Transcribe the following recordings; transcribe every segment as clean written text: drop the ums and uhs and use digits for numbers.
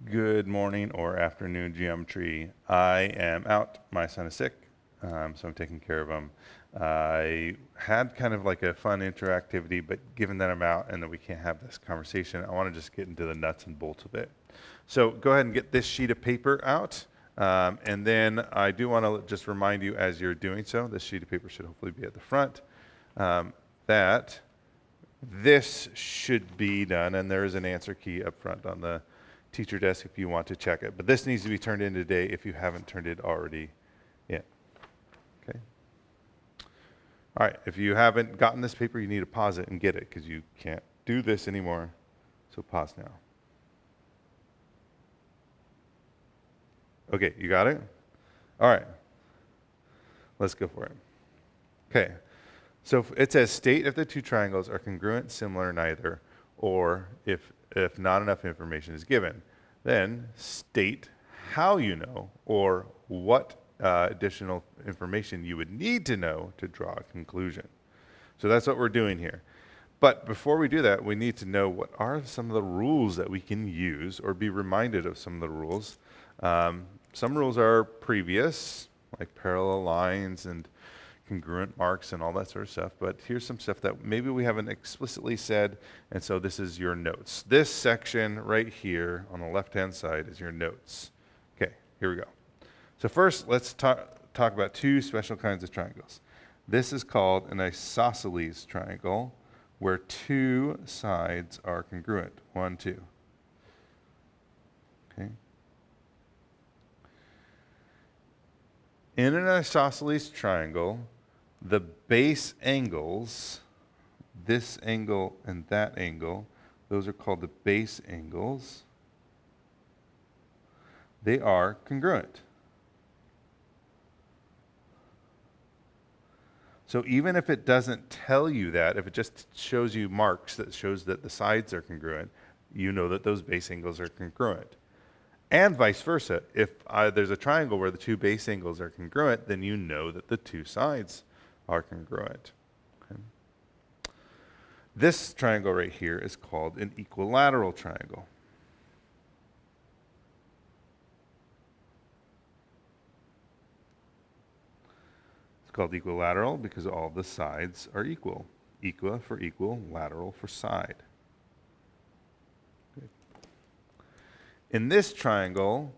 Good morning or afternoon, geometry. I am out. My son is sick, so I'm taking care of him. I had kind of like a fun interactivity, but given that I'm out and that we can't have this conversation, I want to just get into the nuts and bolts of it. So go ahead and get this sheet of paper out. And then I do want to just remind you as you're doing so, this sheet of paper should hopefully be at the front, that this should be done, and there is an answer key up front on the teacher desk if you want to check it. But this needs to be turned in today if you haven't turned it already in. Okay? All right, if you haven't gotten this paper, you need to pause it and get it because you can't do this anymore. So pause now. Okay, you got it? All right, let's go for it. Okay, so it says state if the two triangles are congruent, similar, neither, or if not enough information is given. Then state how you know or what additional information you would need to know to draw a conclusion. So that's what we're doing here. But before we do that, we need to know what are some of the rules that we can use or be reminded of some of the rules. Some rules are previous, like parallel lines and congruent marks and all that sort of stuff. But here's some stuff that maybe we haven't explicitly said, and so this is your notes. This section right here on the left-hand side is your notes. Okay, here we go. So first, let's talk about two special kinds of triangles. This is called an isosceles triangle, where two sides are congruent. 1, 2. Okay. In an isosceles triangle, the base angles, this angle and that angle, those are called the base angles. They are congruent. So even if it doesn't tell you that, if it just shows you marks that shows that the sides are congruent, you know that those base angles are congruent. And vice versa. If there's a triangle where the two base angles are congruent, then you know that the two sides are congruent. Okay. This triangle right here is called an equilateral triangle. It's called equilateral because all the sides are equal. Equa for equal, lateral for side. Okay. In this triangle,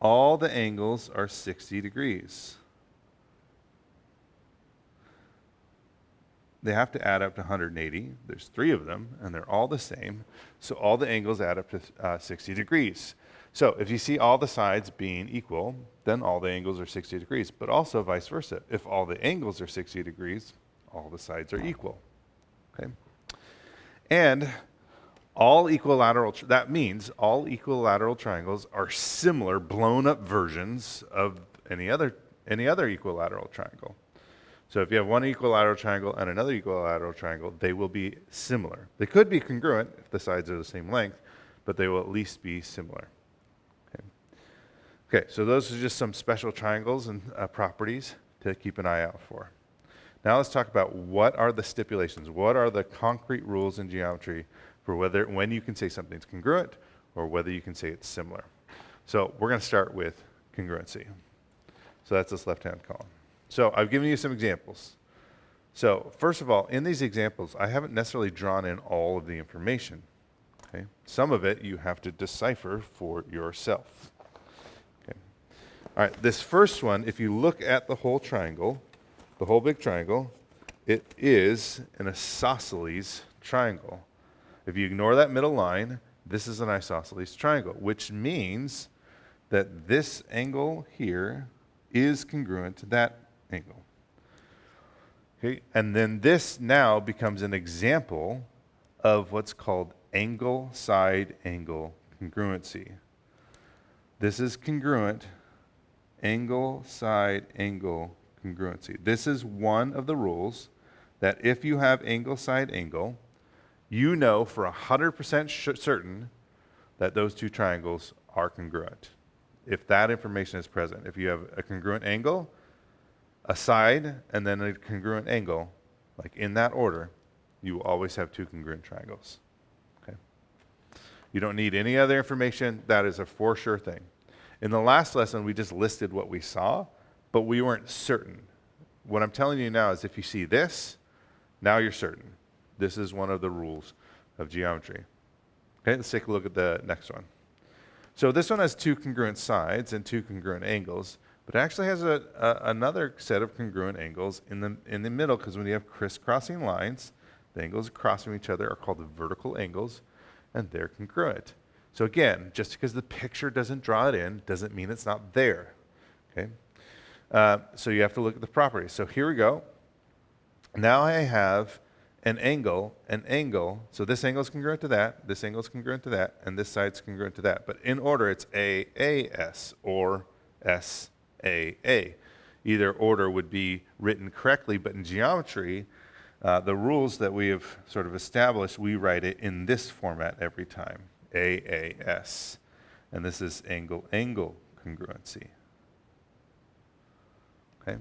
all the angles are 60 degrees. They have to add up to 180. There's 3 of them, and they're all the same. So all the angles add up to 60 degrees. So if you see all the sides being equal, then all the angles are 60 degrees. But also vice versa. If all the angles are 60 degrees, all the sides are equal. Okay? And all equilateral, that means all equilateral triangles are similar, blown up versions of any other equilateral triangle. So if you have one equilateral triangle and another equilateral triangle, they will be similar. They could be congruent if the sides are the same length, but they will at least be similar. Okay, so those are just some special triangles and properties to keep an eye out for. Now let's talk about what are the stipulations, what are the concrete rules in geometry for when you can say something's congruent or whether you can say it's similar. So we're going to start with congruency. So that's this left-hand column. So I've given you some examples. So first of all, in these examples, I haven't necessarily drawn in all of the information. Okay? Some of it you have to decipher for yourself. Okay. All right, this first one, if you look at the whole triangle, the whole big triangle, it is an isosceles triangle. If you ignore that middle line, this is an isosceles triangle, which means that this angle here is congruent to that angle. Okay, and then this now becomes an example of what's called angle-side-angle congruency. This is congruent, angle-side-angle congruency. This is one of the rules that if you have angle-side-angle, you know for 100% certain that those two triangles are congruent. If that information is present, if you have a congruent angle, a side, and then a congruent angle, like in that order, you will always have two congruent triangles. Okay. You don't need any other information. That is a for sure thing. In the last lesson, we just listed what we saw, but we weren't certain. What I'm telling you now is if you see this, now you're certain. This is one of the rules of geometry. Okay, let's take a look at the next one. So this one has two congruent sides and two congruent angles, but it actually has another set of congruent angles in the middle, because when you have crisscrossing lines, the angles crossing each other are called the vertical angles, and they're congruent. So again, just because the picture doesn't draw it in doesn't mean it's not there. Okay, so you have to look at the properties. So here we go. Now I have an angle. So this angle is congruent to that, this angle is congruent to that, and this side's congruent to that. But in order, it's AAS or SAA. Either order would be written correctly, but in geometry, the rules that we have sort of established, we write it in this format every time, AAS. And this is angle-angle congruency. Okay.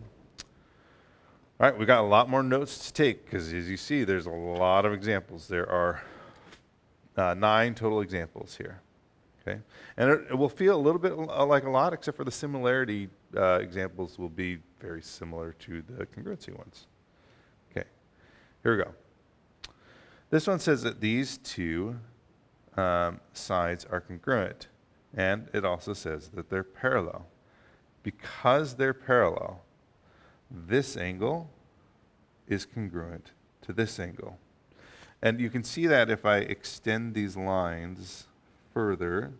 All right, we got a lot more notes to take, because as you see, there's a lot of examples. There are 9 total examples here. Okay, and it will feel a little bit like a lot, except for the similarity examples will be very similar to the congruency ones. Okay, here we go. This one says that these two sides are congruent, and it also says that they're parallel. Because they're parallel, this angle is congruent to this angle. And you can see that if I extend these lines further.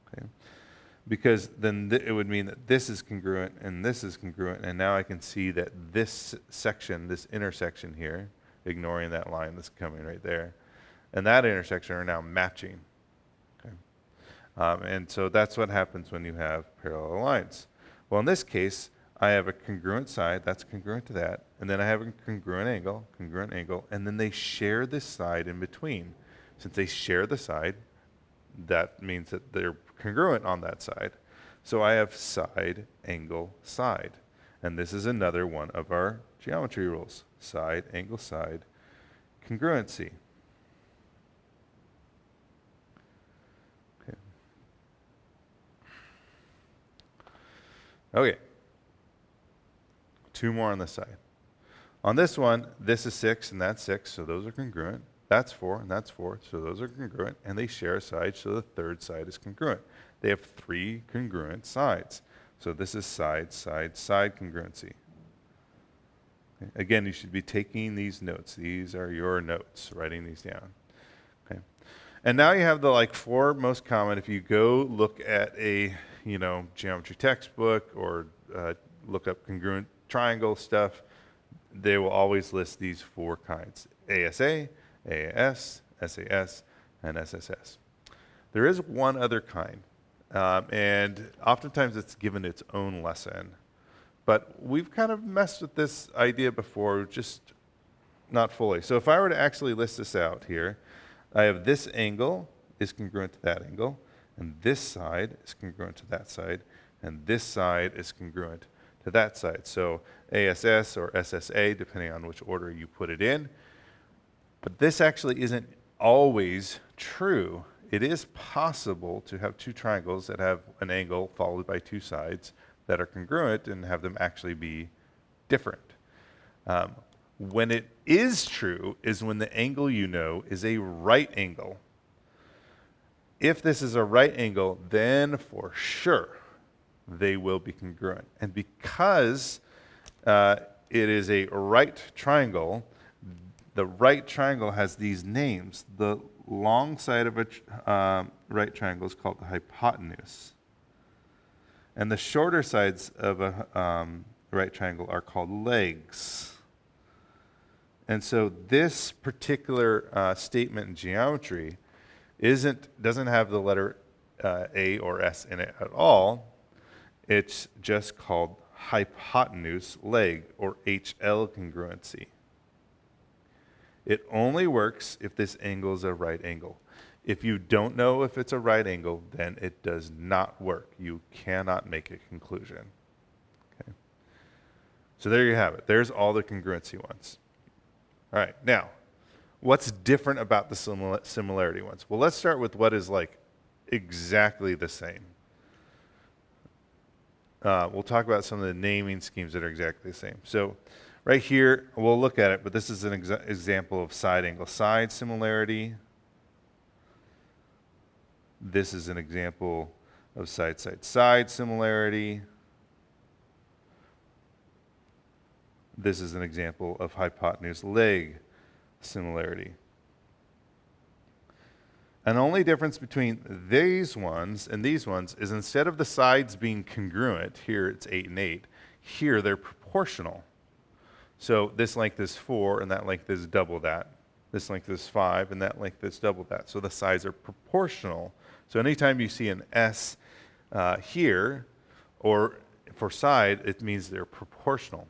Okay. Because then it would mean that this is congruent and this is congruent, and now I can see that this section, this intersection here, ignoring that line that's coming right there, and that intersection are now matching. And so that's what happens when you have parallel lines. Well, in this case, I have a congruent side, that's congruent to that, and then I have a congruent angle, and then they share this side in between. Since they share the side, that means that they're congruent on that side. So I have side, angle, side. And this is another one of our geometry rules. Side, angle, side, congruency. Okay, 2 more on this side. On this one, this is 6 and that's 6, so those are congruent. That's 4 and that's 4, so those are congruent, and they share a side, so the third side is congruent. They have 3 congruent sides. So this is side, side, side congruency. Okay. Again, you should be taking these notes. These are your notes, writing these down. Okay. And now you have the 4 most common. If you go look at a geometry textbook or look up congruent triangle stuff, they will always list these 4 kinds: ASA, AAS, SAS, and SSS. There is one other kind, and oftentimes it's given its own lesson. But we've kind of messed with this idea before, just not fully. So if I were to actually list this out here, I have this angle is congruent to that angle, and this side is congruent to that side, and this side is congruent to that side. So ASS or SSA, depending on which order you put it in. But this actually isn't always true. It is possible to have 2 triangles that have an angle followed by 2 sides that are congruent and have them actually be different. When it is true is when the angle is a right angle. If this is a right angle, then for sure they will be congruent. And because it is a right triangle, the right triangle has these names. The long side of a right triangle is called the hypotenuse. And the shorter sides of a right triangle are called legs. And so this particular statement in geometry doesn't have the letter A or S in it at all. It's just called hypotenuse leg, or HL congruency. It only works if this angle is a right angle. If you don't know if it's a right angle, then it does not work. You cannot make a conclusion. Okay. So there you have it. There's all the congruency ones. All right, now, What's different about the similarity ones? Well, let's start with what is like exactly the same. We'll talk about some of the naming schemes that are exactly the same. So right here, we'll look at it, but this is an example of side angle side similarity. This is an example of side side side similarity. This is an example of hypotenuse leg similarity. And the only difference between these ones and these ones is instead of the sides being congruent, here it's 8 and 8, here they're proportional. So this length is 4 and that length is double that. This length is 5 and that length is double that. So the sides are proportional. So anytime you see an S here, or for side, it means they're proportional.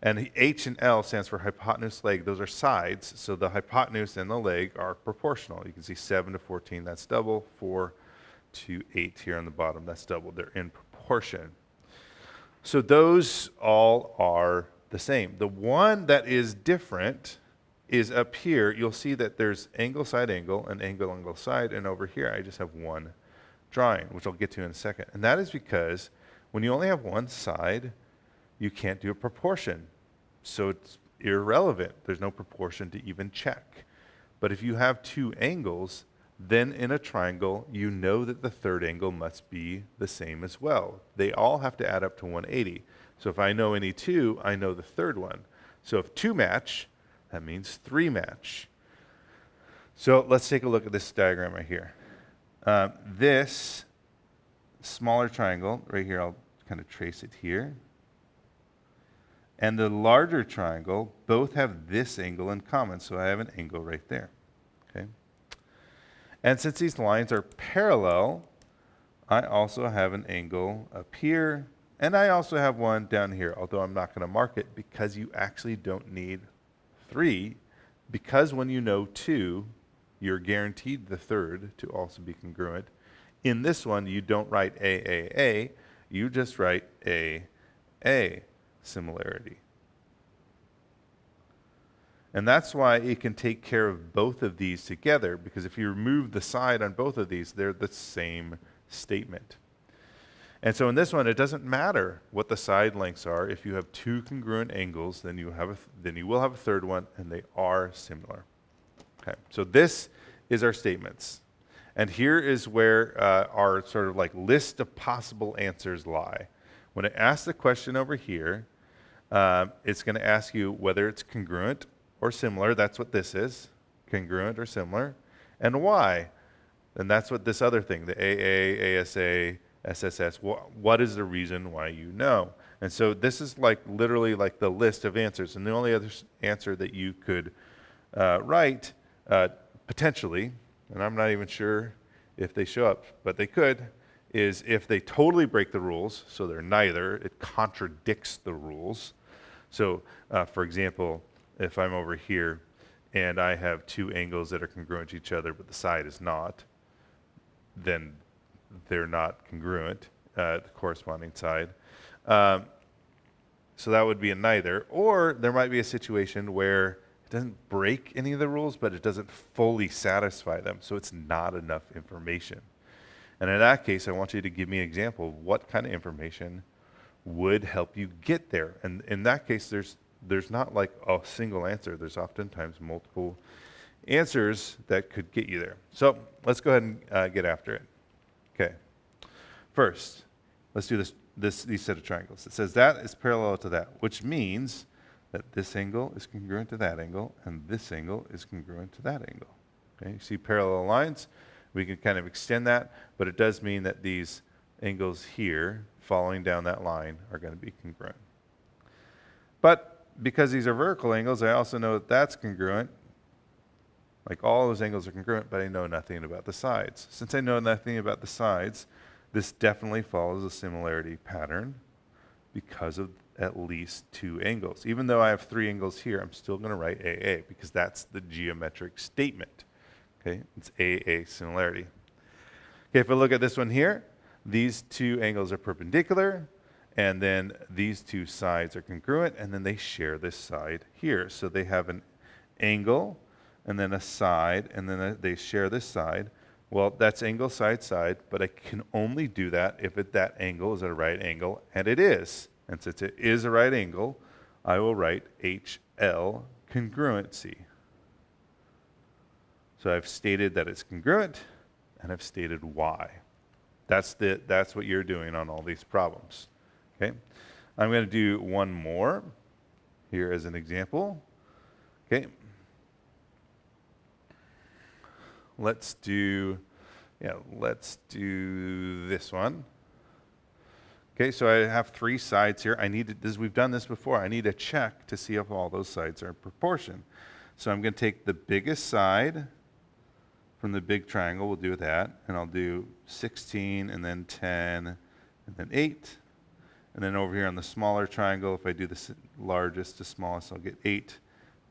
And H and L stands for hypotenuse leg. Those are sides, so the hypotenuse and the leg are proportional. You can see 7 to 14, that's double. 4 to 8 here on the bottom, that's double. They're in proportion. So those all are the same. The one that is different is up here. You'll see that there's angle, side, angle, and angle, angle, side. And over here, I just have one drawing, which I'll get to in a second. And that is because when you only have one side, you can't do a proportion. So it's irrelevant. There's no proportion to even check. But if you have two angles, then in a triangle, you know that the third angle must be the same as well. They all have to add up to 180. So if I know any two, I know the third one. So if 2 match, that means 3 match. So let's take a look at this diagram right here. This smaller triangle right here, I'll kind of trace it here. And the larger triangle both have this angle in common, so I have an angle right there. Okay. And since these lines are parallel, I also have an angle up here, and I also have one down here, although I'm not going to mark it because you actually don't need 3, because when you know 2, you're guaranteed the third to also be congruent. In this one, you don't write A, you just write A similarity. And that's why it can take care of both of these together, because if you remove the side on both of these, they're the same statement. And so in this one, it doesn't matter what the side lengths are. If you have 2 congruent angles, then you will have a third one, and they are similar. Okay, so this is our statements. And here is where our sort of like list of possible answers lie. When it asks the question over here, it's going to ask you whether it's congruent or similar. That's what this is, congruent or similar. And why? And that's what this other thing, the AA, ASA, SSS, what is the reason why you know? And so this is like literally like the list of answers. And the only other answer that you could write potentially, and I'm not even sure if they show up, but they could, is if they totally break the rules, so they're neither, it contradicts the rules. So for example, if I'm over here and I have 2 angles that are congruent to each other, but the side is not, then they're not congruent, the corresponding side. So that would be a neither. Or there might be a situation where it doesn't break any of the rules, but it doesn't fully satisfy them, so it's not enough information. And in that case, I want you to give me an example of what kind of information would help you get there. And in that case, there's not like a single answer. There's oftentimes multiple answers that could get you there. So let's go ahead and get after it. Okay. First, let's do these set of triangles. It says that is parallel to that, which means that this angle is congruent to that angle, and this angle is congruent to that angle. Okay, you see parallel lines? We can kind of extend that, but it does mean that these angles here, following down that line, are going to be congruent. But because these are vertical angles, I also know that that's congruent. Like all those angles are congruent, but I know nothing about the sides. Since I know nothing about the sides, this definitely follows a similarity pattern because of at least 2 angles. Even though I have 3 angles here, I'm still going to write AA because that's the geometric statement. Okay, it's AA similarity. Okay, if I look at this one here, these 2 angles are perpendicular, and then these 2 sides are congruent, and then they share this side here. So they have an angle and then a side, and then they share this side. Well, that's angle, side, side, but I can only do that if that angle is at a right angle, and it is. And since it is a right angle, I will write HL congruency. So I've stated that it's congruent, and I've stated why. That's what you're doing on all these problems. Okay? I'm going to do one more here as an example. Okay? Let's do this one. Okay, so I have 3 sides here. We've done this before. I need to check to see if all those sides are in proportion. So I'm going to take the biggest side from the big triangle. We'll do that. And I'll do 16, and then 10, and then 8. And then over here on the smaller triangle, if I do the largest to smallest, I'll get 8,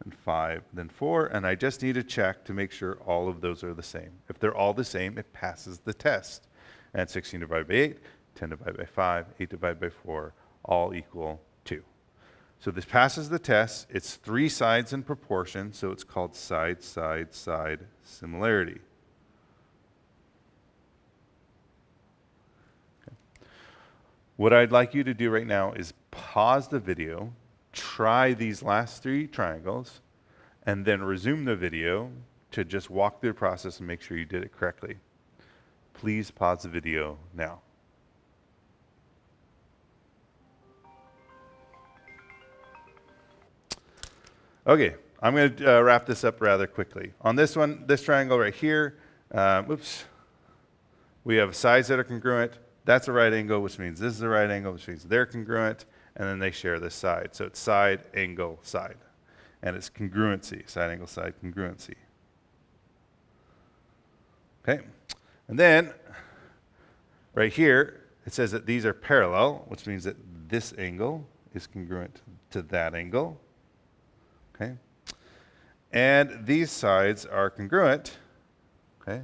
and 5, then 4. And I just need to check to make sure all of those are the same. If they're all the same, it passes the test. And 16 divided by 8, 10 divided by 5, 8 divided by 4, all equal 2. So this passes the test. It's 3 sides in proportion, so it's called side, side, side similarity. Okay. What I'd like you to do right now is pause the video, try these last 3 triangles, and then resume the video to just walk through the process and make sure you did it correctly. Please pause the video now. Okay, I'm going to wrap this up rather quickly. On this one, this triangle right here, we have sides that are congruent. That's a right angle, which means this is a right angle, which means they're congruent, and then they share this side. So it's side, angle, side. And it's congruency, side, angle, side, congruency. Okay, and then right here, it says that these are parallel, which means that this angle is congruent to that angle. Okay, and these sides are congruent. Okay,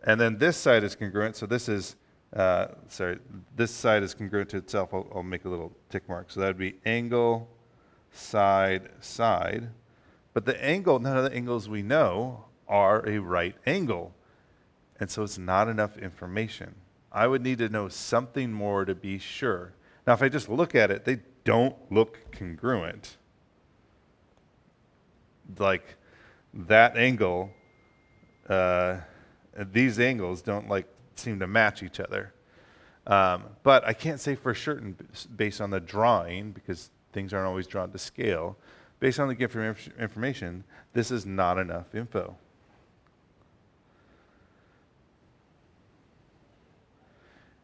and then this side is congruent. So this is this side is congruent to itself. I'll make a little tick mark. So that would be angle, side, side. But the angle, none of the angles we know are a right angle, and so it's not enough information. I would need to know something more to be sure. Now, if I just look at it, they don't look congruent. Like that angle, these angles don't seem to match each other. But I can't say for certain based on the drawing, because things aren't always drawn to scale. Based on the given information, this is not enough info.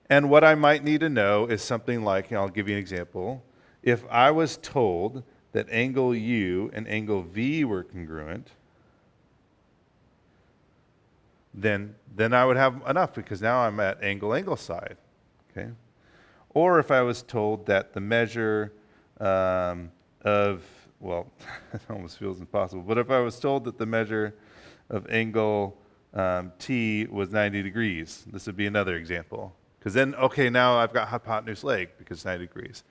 And what I might need to know is something like, and I'll give you an example. If I was told that angle U and angle V were congruent, then I would have enough, because now I'm at angle side. Okay? Or if I was told that the measure it almost feels impossible, but if I was told that the measure of angle T was 90 degrees, this would be another example. Because then, okay, now I've got hypotenuse leg because it's 90 degrees.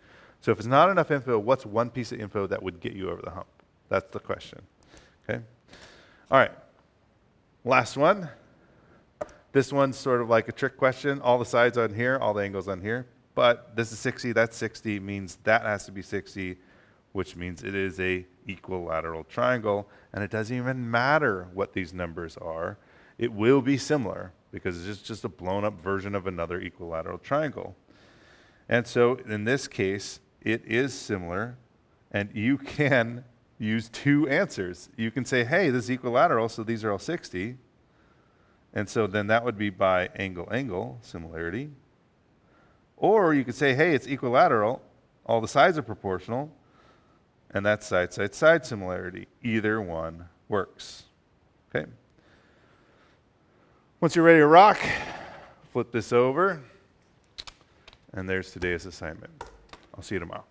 So if it's not enough info, what's one piece of info that would get you over the hump? That's the question. Okay? All right. Last one. This one's sort of like a trick question. All the sides on here, all the angles on here. But this is 60, that's 60, means that has to be 60, which means it is a equilateral triangle. And it doesn't even matter what these numbers are. It will be similar, because it's just a blown up version of another equilateral triangle. And so in this case, it is similar, and you can use 2 answers. You can say, hey, this is equilateral, so these are all 60. And so then that would be by angle similarity. Or you could say, hey, it's equilateral, all the sides are proportional, and that's side similarity. Either one works. Okay? Once you're ready to rock, flip this over, and there's today's assignment. I'll see you tomorrow.